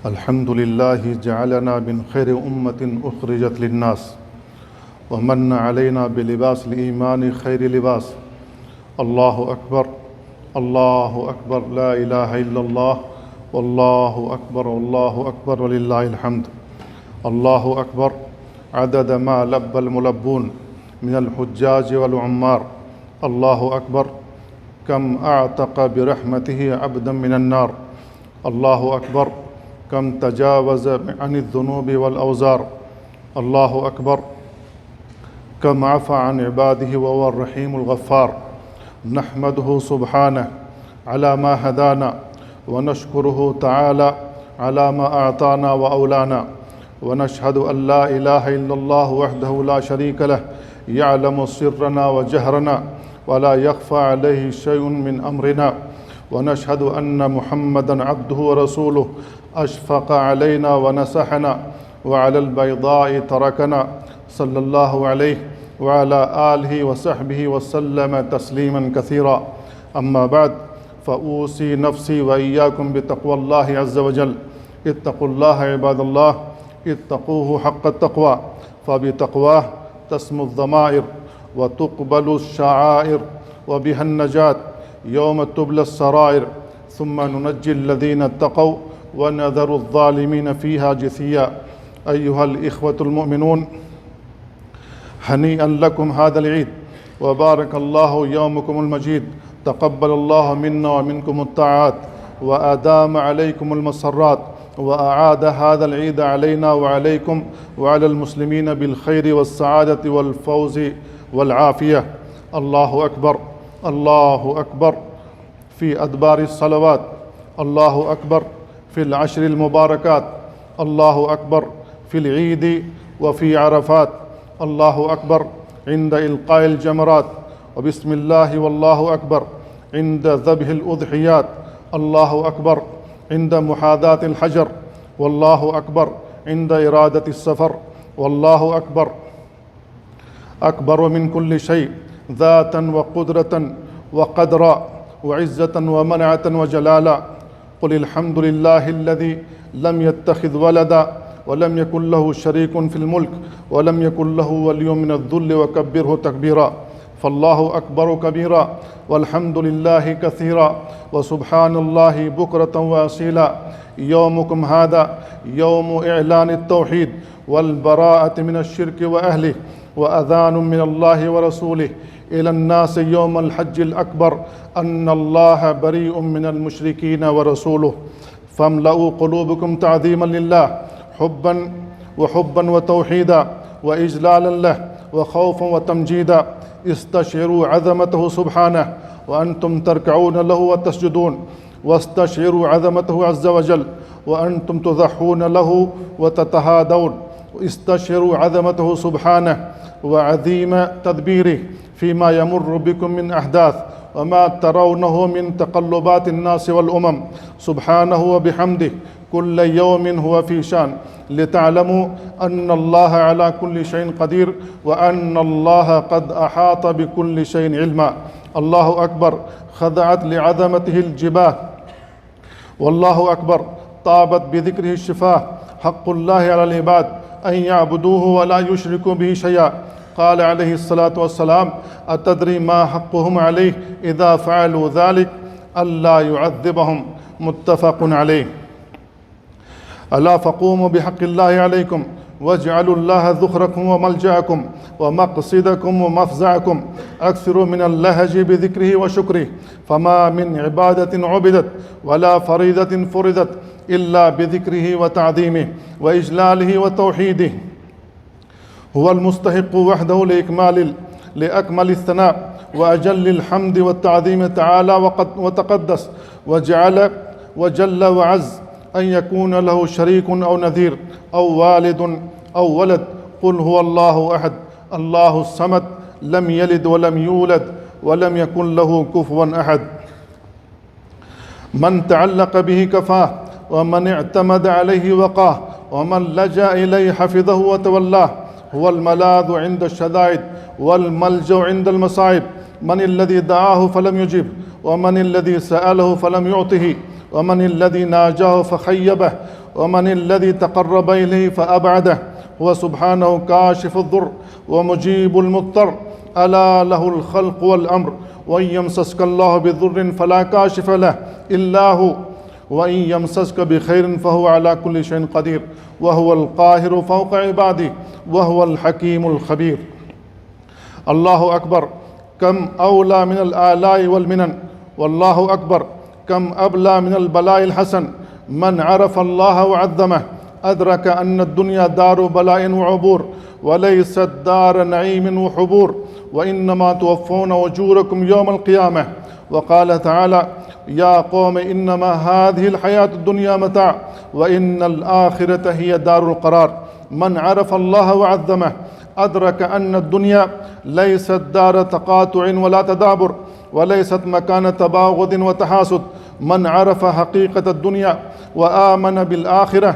الحمد لله جعلنا من خير أمة أخرجت للناس ومن علينا بلباس الإيمان خير لباس. الله أكبر الله أكبر لا إله إلا الله والله أكبر والله أكبر ولله الحمد. الله أكبر عدد ما لبى الملبون من الحجاج والعمار. الله أكبر كم أعتق برحمته عبدا من النار. الله أكبر كم تجاوز عن الذنوب والأوزار. الله أكبر كم عفى عن عباده وهو الرحيم الغفار. نحمده سبحانه على ما هدانا ونشكره تعالى على ما أعطانا وأولانا، ونشهد أن لا إله إلا الله وحده لا شريك له يعلم سرنا وجهرنا ولا يخفى عليه شيء من أمرنا، ونشهد أن محمدًا عبده ورسوله أشفق علينا ونصحنا وعلى البيضاء تركنا صلى الله عليه وعلى آله وصحبه وسلم تسليما كثيرا. أما بعد، فأوصي نفسي وإياكم بتقوى الله عز وجل. اتقوا الله عباد الله، اتقوه حق التقوى، فبتقواه تسمو الضمائر وتقبل الشعائر وبها النجاة يوم تبلى السرائر، ثم ننجي الذين اتقوا ونذر الظالمين فيها جثيا. أيها الإخوة المؤمنون، هنيئا لكم هذا العيد وبارك الله يومكم المجيد. تقبل الله منا ومنكم الطاعات وأدام عليكم المسرات، وأعاد هذا العيد علينا وعليكم وعلى المسلمين بالخير والسعادة والفوز والعافية. الله أكبر الله أكبر في أدبار الصلوات. الله أكبر في العشر المباركات. الله أكبر في العيد وفي عرفات. الله أكبر عند إلقاء الجمرات، وبسم الله والله أكبر عند ذبح الأضحيات. الله أكبر عند محاذاة الحجر. والله أكبر عند إرادة السفر. والله أكبر أكبر من كل شيء ذاتا وقدرة وقدرا وعزة ومنعة وجلالا. قل الحمد لله الذي لم يتخذ ولدا ولم يكن له شريك في الملك ولم يكن له ولي من الذل وكبره تكبيرا. فالله أكبر كبيرا، والحمد لله كثيرا، وسبحان الله بكرة وأصيلا. يومكم هذا يوم إعلان التوحيد والبراءة من الشرك وأهله، وأذان من الله ورسوله إلى الناس يوم الحج الأكبر أن الله بريء من المشركين ورسوله. فاملأوا قلوبكم تعظيما لله، حبا وتوحيدا وإجلالا له وخوفا وتمجيدا. استشعروا عظمته سبحانه وأنتم تركعون له وتسجدون، واستشعروا عظمته عز وجل وأنتم تضحون له وتتهادون. استشعروا عظمته سبحانه وعظيم تدبيره فيما يمر بكم من أحداث وما ترونه من تقلبات الناس والأمم، سبحانه وبحمده كل يوم هو في شان، لتعلموا أن الله على كل شيء قدير وأن الله قد أحاط بكل شيء علما. الله أكبر خضعت لعظمته الجباه، والله أكبر طابت بذكره الشفاه. حق الله على العباد أن يعبدوه ولا يشركوا به شيئا. قال عليه الصلاة والسلام: أتدري ما حقهم عليه إذا فعلوا ذلك؟ ألا يعذبهم. متفق عليه. ألا فقوموا بحق الله عليكم واجعلوا الله ذخركم وملجأكم ومقصدكم ومفزعكم. أكثروا من اللهج بذكره وشكره، فما من عبادة عبدت ولا فريضة فرضت إلا بذكره وتعظيمه وإجلاله وتوحيده. هو المستحق وحده لأكمل الثناء وأجل الحمد والتعظيم تعالى وتقدس، وجل وعز أن يكون له شريك أو نذير أو والد أو ولد. قل هو الله أحد الله الصمد لم يلد ولم يولد ولم يكن له كفوا أحد. من تعلق به كفاه، ومن اعتمد عليه وقاه، ومن لجأ إليه حفظه وتولاه. هو الملاذ عند الشدائد والملجأ عند المصائب. من الذي دعاه فلم يجب، ومن الذي سأله فلم يعطه، ومن الذي ناجاه فخيبه، ومن الذي تقرب إليه فأبعده؟ هو سبحانه كاشف الضر ومجيب المضطر، ألا له الخلق والأمر، وإن يمسسك الله بضر فلا كاشف له إلا هو، وإن يمسسك بخير فهو على كل شيء قدير، وهو القاهر فوق عباده، وهو الحكيم الخبير. الله أكبر، كم أولى من الآلاء والمنن، والله أكبر، كم أبلى من البلاء الحسن. من عرف الله وعظمه أدرك أن الدنيا دار بلاء وعبور، وليست دار نعيم وحبور، وإنما توفون أجوركم يوم القيامة. وقال تعالى: يا قوم إنما هذه الحياة الدنيا متاع وإن الآخرة هي دار القرار. من عرف الله وعظمه أدرك أن الدنيا ليست دار تقاطع ولا تدابر، وليست مكان تباغض وتحاسد. من عرف حقيقة الدنيا وآمن بالآخرة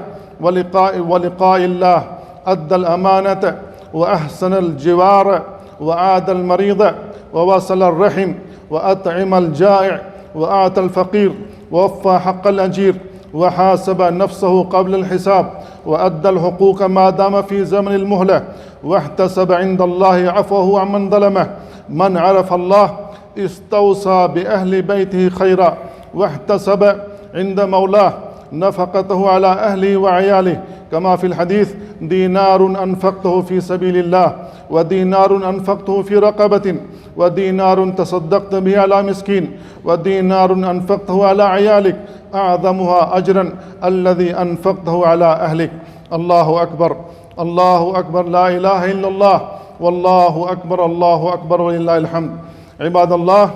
ولقاء الله أدى الأمانة وأحسن الجوار وعاد المريض ووصل الرحم وأطعم الجائع وأعطى الفقير ووفى حق الأجير وحاسب نفسه قبل الحساب وأدى الحقوق ما دام في زمن المهلة واحتسب عند الله عفوه عمن ظلمه. من عرف الله استوصى بأهل بيته خيرا واحتسب عند مولاه نفقته على أهله وعياله، كما في الحديث: دينار أنفقته في سبيل الله، ودينار أنفقته في رقبة، ودينار تصدقت به على مسكين، ودينار أنفقته على عيالك، أعظمها أجرا الذي أنفقته على أهلك. الله أكبر، الله أكبر، لا إله إلا الله، والله أكبر، الله أكبر ولله الحمد. عباد الله،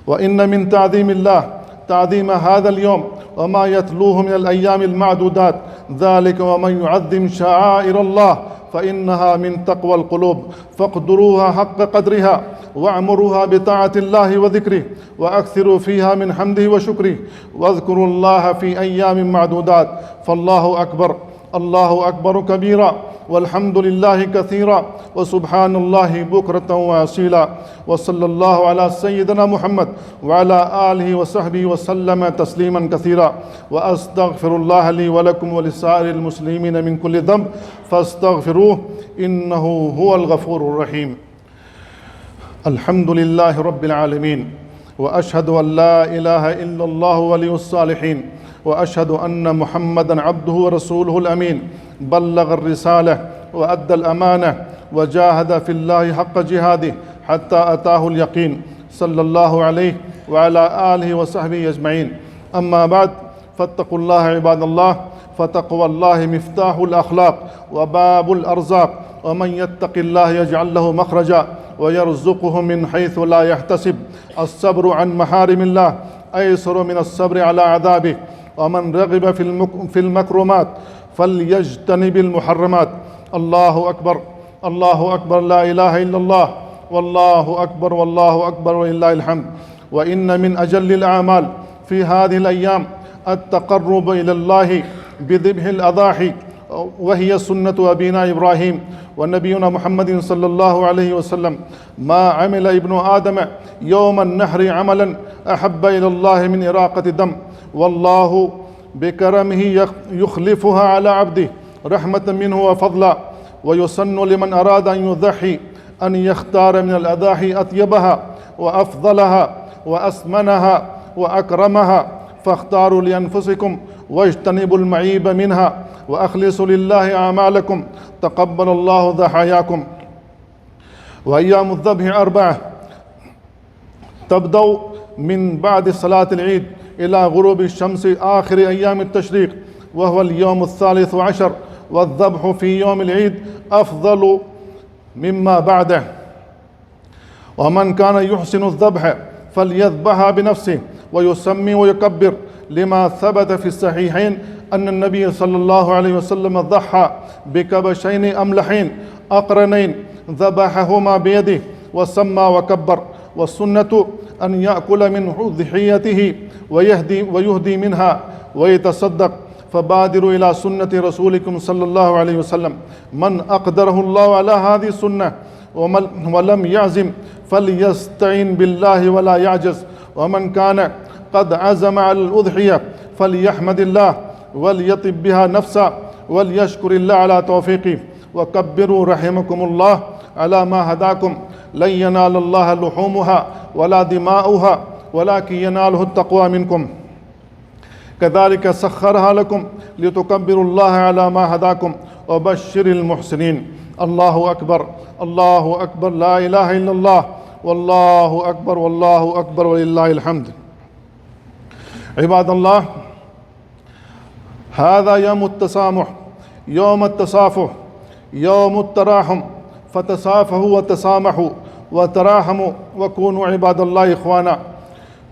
وإن من تعظيم الله تعظيم هذا اليوم وما يتلوه من الأيام المعدودات، ذلك ومن يعظم شعائر الله فإنها من تقوى القلوب، فاقدروها حق قدرها واعمروها بطاعة الله وذكره، وأكثروا فيها من حمده وشكره، واذكروا الله في أيام معدودات. فالله أكبر، الله أكبر كبيرا، والحمد لله كثيرا، وسبحان الله بكرة وأصيلا. وصلى الله على سيدنا محمد وعلى آله وصحبه وسلم تسليما كثيرا. وأستغفر الله لي ولكم ولسائر المسلمين من كل ذنب فاستغفروه إنه هو الغفور الرحيم. الحمد لله رب العالمين، وأشهد أن لا إله إلا الله ولي الصالحين، وأشهد أن محمدا عبده ورسوله الأمين، بلغ الرسالة وأدى الأمانة وجاهد في الله حق جهاده حتى أتاه اليقين، صلى الله عليه وعلى آله وصحبه أجمعين. أما بعد، فاتقوا الله عباد الله، فتقوى الله مفتاح الأخلاق وباب الأرزاق، ومن يتق الله يجعل له مخرجا ويرزقه من حيث لا يحتسب. الصبر عن محارم الله أيسر من الصبر على عذابه، ومن رغب في المكرمات فليجتنب المحرمات. الله أكبر، الله أكبر، لا إله إلا الله، والله أكبر، والله أكبر ولله الحمد. وإن من أجل الأعمال في هذه الأيام التقرب إلى الله بذبح الأضاحي، وهي سنة أبينا إبراهيم ونبينا محمد صلى الله عليه وسلم. ما عمل ابن آدم يوم النحر عملا أحب إلى الله من إراقة دم، والله بكرمه يخلفها على عبده رحمة منه وفضلا. ويسن لمن أراد أن يضحي أن يختار من الأضاحي أطيبها وأفضلها وأسمنها وأكرمها، فاختاروا لأنفسكم واجتنبوا المعيب منها، وأخلصوا لله أعمالكم، تقبل الله ضحاياكم. وأيام الذبح 4، تبدأ من بعد صلاة العيد إلى غروب الشمس آخر أيام التشريق، وهو اليوم 13، والذبح في يوم العيد أفضل مما بعده. ومن كان يحسن الذبح فليذبحها بنفسه ويسمي ويكبر، لما ثبت في الصحيحين أن النبي صلى الله عليه وسلم ضحى بكبشين أملحين أقرنين ذبحهما بيده وسمى وكبر. والسنة أن يأكل من أضحيته ويهدي منها ويتصدق، فبادروا إلى سنة رسولكم صلى الله عليه وسلم. من أقدره الله على هذه السنة ولم يعزم فليستعين بالله ولا يعجز، ومن كان قد عزم على الأضحية فليحمد الله وليطب بها نفسا وليشكر الله على توفيقه. وكبروا رحمكم الله على ما هداكم. لن ينال الله لحومها ولا دماؤها ولكن يناله التقوى منكم. كذلك سخرها لكم لتكبروا الله على ما هداكم وبشر المحسنين. الله أكبر، الله أكبر، لا إله إلا الله، والله أكبر، والله أكبر، ولله الحمد. عباد الله، هذا يوم التسامح، يوم التصافح، يوم التراحم، فتصافحوا وتسامحوا وتراحموا وكونوا عباد الله إخوانا.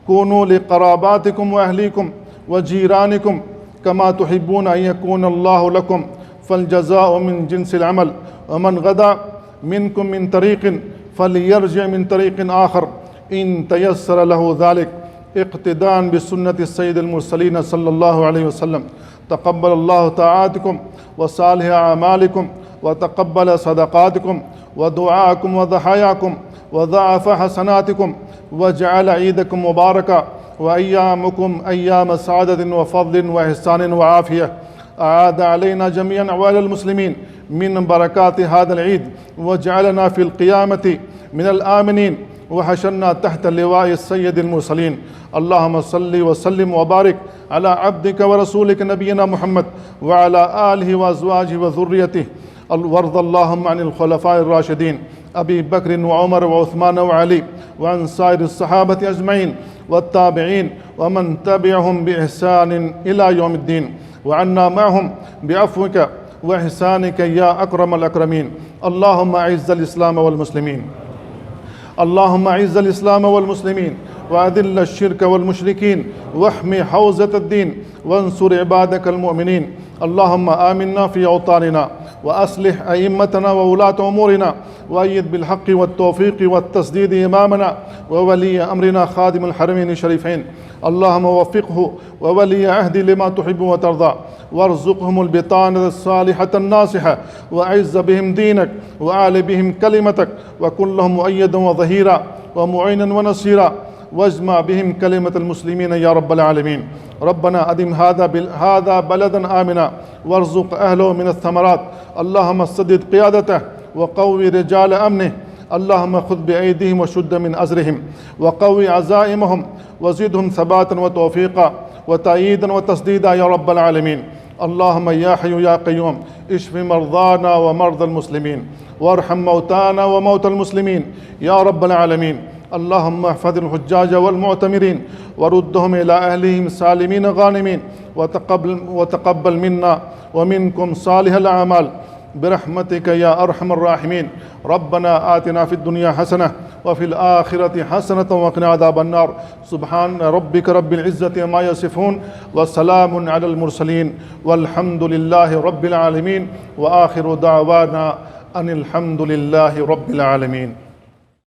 كونوا لقراباتكم وأهليكم وجيرانكم كما تحبون أن يكون الله لكم، فالجزاء من جنس العمل. ومن غدا منكم من طريق فليرجع من طريق آخر إن تيسر له ذلك، اقتداء بسنة السيد المرسلين صلى الله عليه وسلم. تقبل الله طاعاتكم وصالح أعمالكم، وتقبل صدقاتكم ودعاءكم وضحاياكم، وضاعف حسناتكم، وجعل عيدكم مباركا، وأيامكم أيام سعادة وفضل وإحسان وعافية. أعاد علينا جميعا وعلى المسلمين من بركات هذا العيد، وجعلنا في القيامة من الآمنين، وحشرنا تحت لواء السيد المرسلين. اللهم صل وسلم وبارك على عبدك ورسولك نبينا محمد وعلى آله وأزواجه وذريته. وارض اللهم عن الخلفاء الراشدين أبي بكر وعمر وعثمان وعلي، وعن سائر الصحابة أجمعين والتابعين ومن تبعهم بإحسان إلى يوم الدين، وعنا معهم بعفوك وإحسانك يا أكرم الأكرمين. اللهم أعز الإسلام والمسلمين، اللهم أعز الإسلام والمسلمين، وأذل الشرك والمشركين، واحمي حوزة الدين، وانصر عبادك المؤمنين. اللهم آمنا في أوطاننا، وأصلح أئمتنا وولاة أمورنا، وأيد بالحق والتوفيق والتسديد إمامنا وولي أمرنا خادم الحرمين الشريفين. اللهم وفقه وولي عهد لما تحب وترضى، وارزقهم البطانة الصالحة الناصحة، وأعز بهم دينك، وأعل بهم كلمتك، وكن لهم مؤيدا وظهيرا ومعينا ونصيرا، واجمع بهم كلمة المسلمين يا رب العالمين. ربنا أدم هذا بلدا آمنا، وارزق أهله من الثمرات. اللهم سدد قيادته وقوي رجال أمنه. اللهم خذ بأيديهم وشد من أزرهم، وقوي عزائمهم، وزدهم ثباتا وتوفيقا وتأييدا وتسديدا يا رب العالمين. اللهم يا حي يا قيوم اشف مرضانا ومرضى المسلمين، وارحم موتانا وموتى المسلمين يا رب العالمين. اللهم احفظ الحجاج والمعتمرين، وردهم إلى أهلهم سالمين غانمين، وتقبل منا ومنكم صالح الأعمال برحمتك يا أرحم الراحمين. ربنا آتنا في الدنيا حسنة وفي الآخرة حسنة وقنا عذاب النار. سبحان ربك رب العزة ما يصفون، وسلام على المرسلين، والحمد لله رب العالمين. وآخر دعوانا أن الحمد لله رب العالمين.